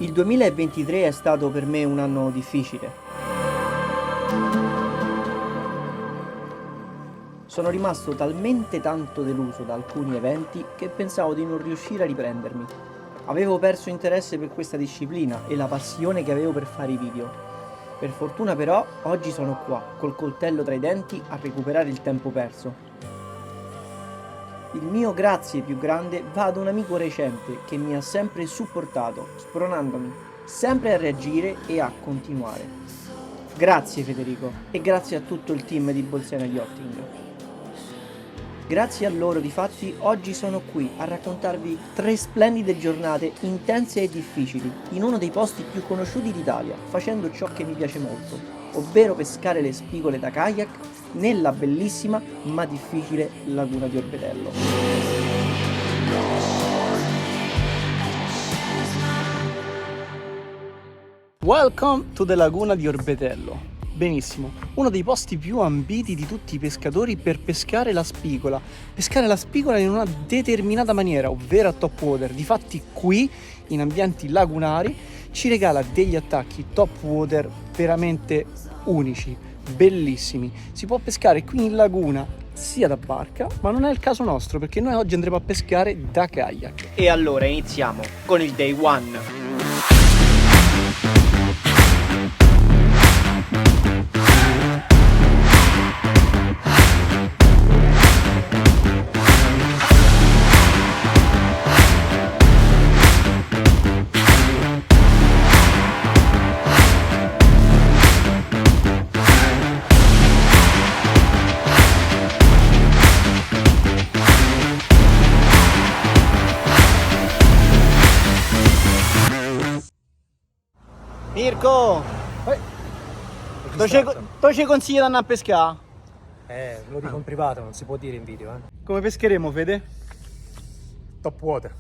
Il 2023 è stato per me un anno difficile. Sono rimasto talmente tanto deluso da alcuni eventi che pensavo di non riuscire a riprendermi. Avevo perso interesse per questa disciplina e la passione che avevo per fare i video. Per fortuna però, oggi sono qua, col coltello tra i denti, a recuperare il tempo perso. Il mio grazie più grande va ad un amico recente che mi ha sempre supportato, spronandomi sempre a reagire e a continuare. Grazie Federico e grazie a tutto il team di Bolsena Yachting. Grazie a loro, difatti, oggi sono qui a raccontarvi 3 splendide giornate intense e difficili in uno dei posti più conosciuti d'Italia, facendo ciò che mi piace molto, ovvero pescare le spigole da kayak nella bellissima ma difficile laguna di Orbetello. Welcome to the laguna di Orbetello. Benissimo, uno dei posti più ambiti di tutti i pescatori per pescare la spigola. Pescare la spigola in una determinata maniera, ovvero a top water. Difatti qui, in ambienti lagunari, ci regala degli attacchi top water veramente unici, bellissimi. Si può pescare qui in laguna sia da barca, ma non è il caso nostro perché noi oggi andremo a pescare da kayak. E allora iniziamo con il day one. Mirko, dove ci consigli di andare a pescare? Ve lo dico in privato, non si può dire in video, Come pescheremo, Fede? Top water.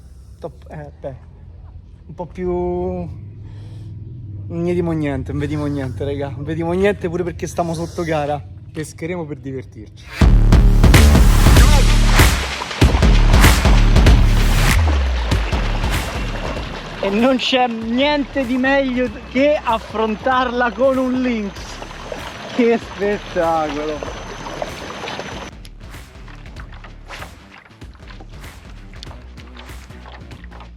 Un po' più... Non vediamo niente, raga. Non vediamo niente pure perché stiamo sotto gara. Pescheremo per divertirci. E non c'è niente di meglio che affrontarla con un lynx. Che spettacolo!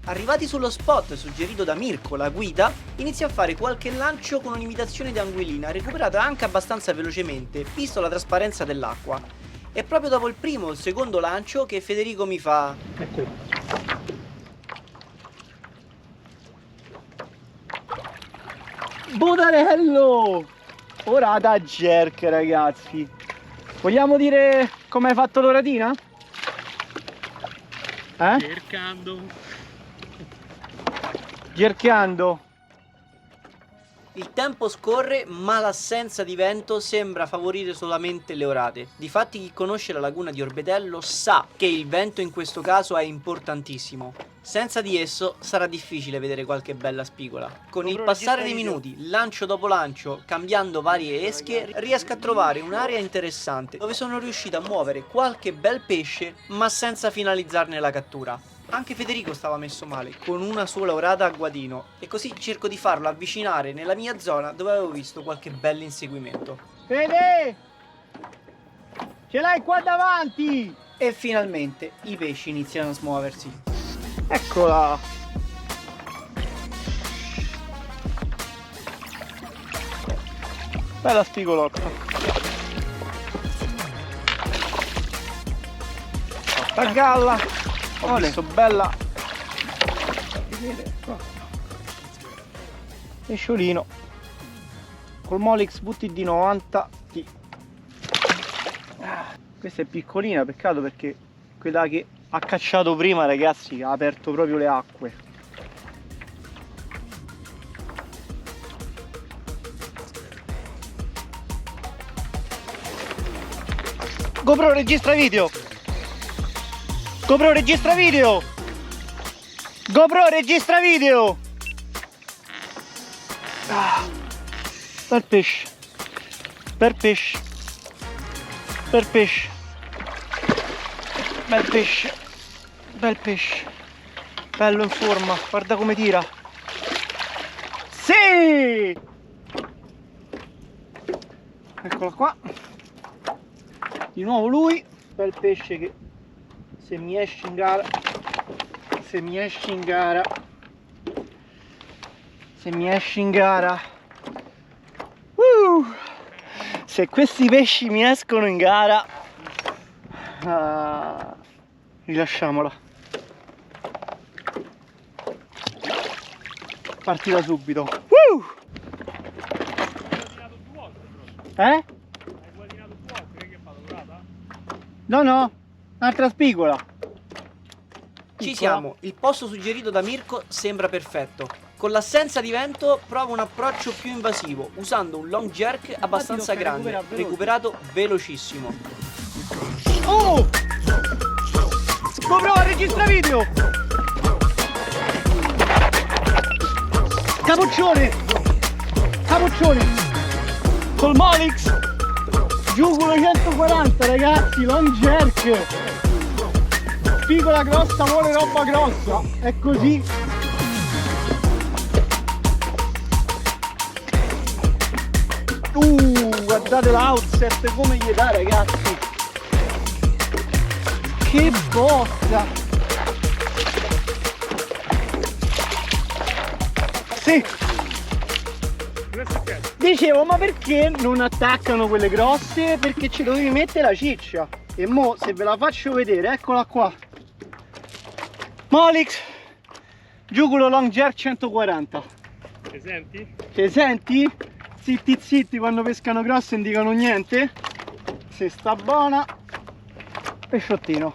Arrivati sullo spot suggerito da Mirko, la guida, inizia a fare qualche lancio con un'imitazione di anguillina, recuperata anche abbastanza velocemente, visto la trasparenza dell'acqua. È proprio dopo il primo o il secondo lancio che Federico mi fa... Ecco. Bodarello! Ora da jerk, ragazzi. Vogliamo dire come hai fatto l'oratina? Cercando. Il tempo scorre, ma l'assenza di vento sembra favorire solamente le orate. Difatti chi conosce la laguna di Orbetello sa che il vento in questo caso è importantissimo. Senza di esso sarà difficile vedere qualche bella spigola. Con il passare dei minuti, lancio dopo lancio, cambiando varie esche, riesco a trovare un'area interessante dove sono riuscito a muovere qualche bel pesce, ma senza finalizzarne la cattura. Anche Federico stava messo male, con una sola orata a guadino, e così cerco di farlo avvicinare nella mia zona dove avevo visto qualche bel inseguimento. Fede! Ce l'hai qua davanti! E finalmente i pesci iniziano a smuoversi. Eccola! Bella spigolocca! La galla! Ho visto bella pesciolino col Molix VTD 90 T. Questa è piccolina, peccato perché quella che ha cacciato prima, ragazzi, ha aperto proprio le acque. GoPro registra video. GoPro registra video! GoPro registra video! Bel pesce! Bel pesce! Bel pesce! Bel pesce! Bel pesce! Bello in forma, guarda come tira! Eccola qua. Di nuovo lui, bel pesce che se mi esce in gara, se mi esce in gara, se mi esce in gara, se questi pesci mi escono in gara, rilasciamola. Partita subito. Eh? No, no, un'altra spigola. Ci siamo, il posto suggerito da Mirko sembra perfetto. Con l'assenza di vento prova un approccio più invasivo, usando un long jerk abbastanza grande, recuperato velocissimo. Oh! GoPro, registra video! Capoccione! Capoccione! Col Molix! Giugulo 140 ragazzi, long jerk! Spigola grossa vuole roba grossa, è così. Guardate l'outset come gli dà ragazzi. Che botta! Sì! Dicevo, ma perché non attaccano quelle grosse? Perché ci dovevi mettere la ciccia. E mo se ve la faccio vedere, eccola qua. Molix Giugulo long jerk 140. Ti senti? Ci senti? Zitti zitti, quando pescano grosse non dicono niente. Se sta buona, pesciottino.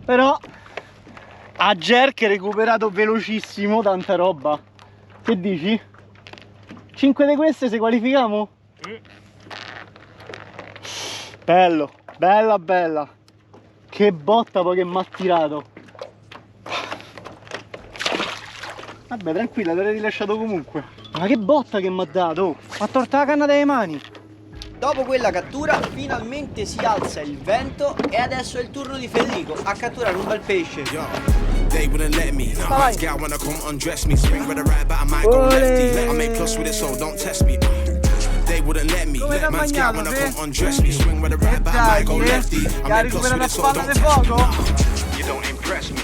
Però a jerk recuperato velocissimo, tanta roba. Che dici? 5 di queste se qualifichiamo? Bello, bella bella. Che botta poi che mi ha tirato. Vabbè, tranquilla, te l'hai rilasciato comunque. Ma che botta che mi ha dato! Mi ha tolto la canna dalle mani! Dopo quella cattura finalmente si alza il vento e adesso è il turno di Federico a catturare un bel pesce. They wouldn't let me. Man's gal wanna come undress me. Swing with a right, but I might go lefty. I make plus with it, so don't test me. They wouldn't let me. Man's gal wanna come undress me. Swing with a right, but I might go lefty. I make plus with it, so don't test me. You don't impress me,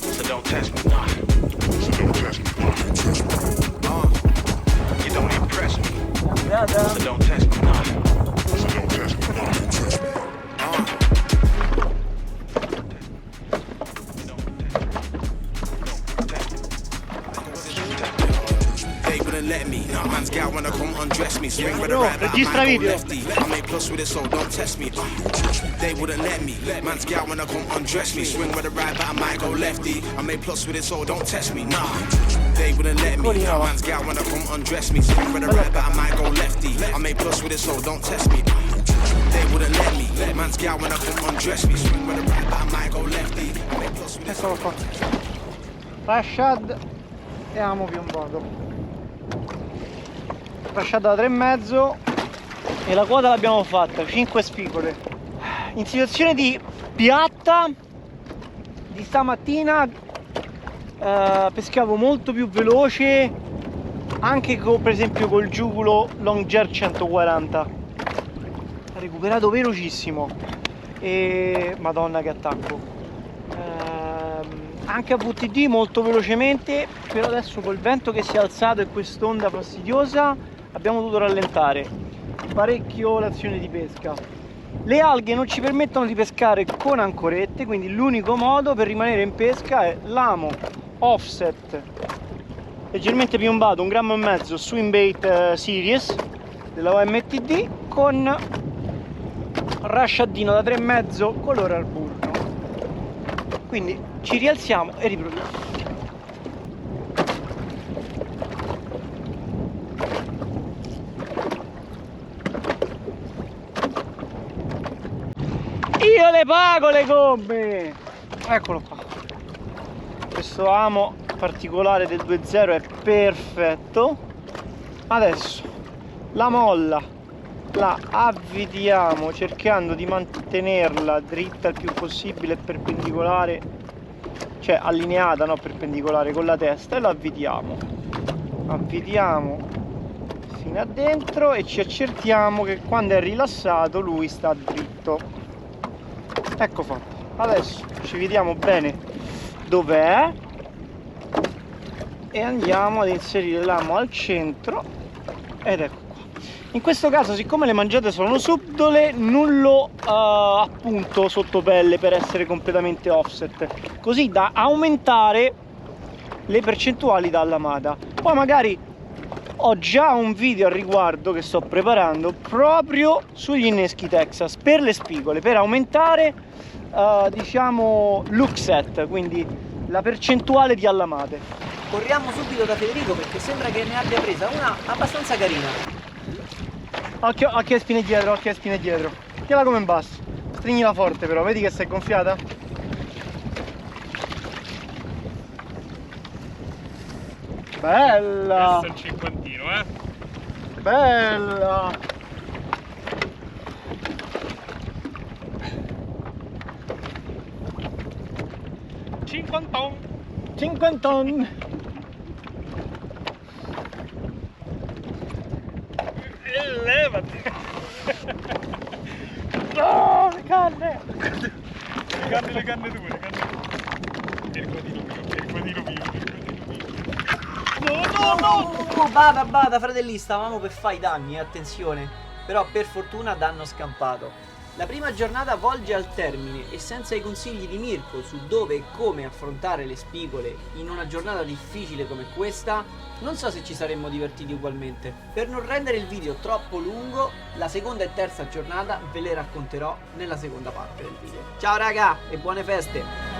so don't test me. So don't test me. You don't impress me, so don't test me. So don't test me. Let me. Man's gal wanna come undress me. Swing with a right, but I might go lefty. I make plus with it, so don't test me. They wouldn't let me. Man's gal wanna come undress me. Swing with a right, but I might go lefty. I make plus with it, so don't test me. Nah, they wouldn't let me. Man's gal wanna come undress me. Swing with a right, but I might go lefty. I make plus with it, so don't test me. They wouldn't let me. Man's gal wanna come undress me. Swing with a right, but I might go lefty. I make plus with it, so don't test me. Rashad e amo piombato. Lasciata da 3,5 e la quota l'abbiamo fatta, 5 spigole. In situazione di piatta di stamattina pescavo molto più veloce anche per esempio col Giugulo long jerk 140. Ha recuperato velocissimo e madonna che attacco. Anche a VTD molto velocemente, però adesso col vento che si è alzato e quest'onda fastidiosa abbiamo dovuto rallentare parecchio l'azione di pesca. Le alghe non ci permettono di pescare con ancorette, quindi l'unico modo per rimanere in pesca è l'amo offset leggermente piombato, 1,5 grammi swim bait series della OMTD con rasciadino da 3,5 colore al burro. Quindi ci rialziamo e riproviamo. Io le pago le gomme! Eccolo qua. Questo amo particolare del 2.0 è perfetto. Adesso la molla la avvitiamo cercando di mantenerla dritta il più possibile e perpendicolare, cioè allineata, no perpendicolare con la testa, e la avvitiamo fino a dentro e ci accertiamo che quando è rilassato lui sta dritto. Ecco fatto. Adesso ci vediamo bene dov'è e andiamo ad inserire l'amo al centro ed ecco qua. In questo caso, siccome le mangiate sono subdole, non lo appunto sotto pelle per essere completamente offset, così da aumentare le percentuali da allamata. Poi magari ho già un video al riguardo che sto preparando proprio sugli inneschi Texas per le spigole, per aumentare diciamo look set, quindi la percentuale di allamate. Corriamo subito da Federico perché sembra che ne abbia presa una abbastanza carina. Occhio alle spine dietro, occhio alle spine dietro. Tienila come in basso, stringila forte però, vedi che si è gonfiata? Bella! Questo è il cinquantino, Bella! 50. Levati! No, le canne! Le canne due. Il quadrino vivo. No, bada, fratelli, stavamo per fare i danni, attenzione. Però per fortuna danno scampato. La prima giornata volge al termine e senza i consigli di Mirko su dove e come affrontare le spigole in una giornata difficile come questa, non so se ci saremmo divertiti ugualmente. Per non rendere il video troppo lungo, la seconda e terza giornata ve le racconterò nella seconda parte del video. Ciao raga e buone feste!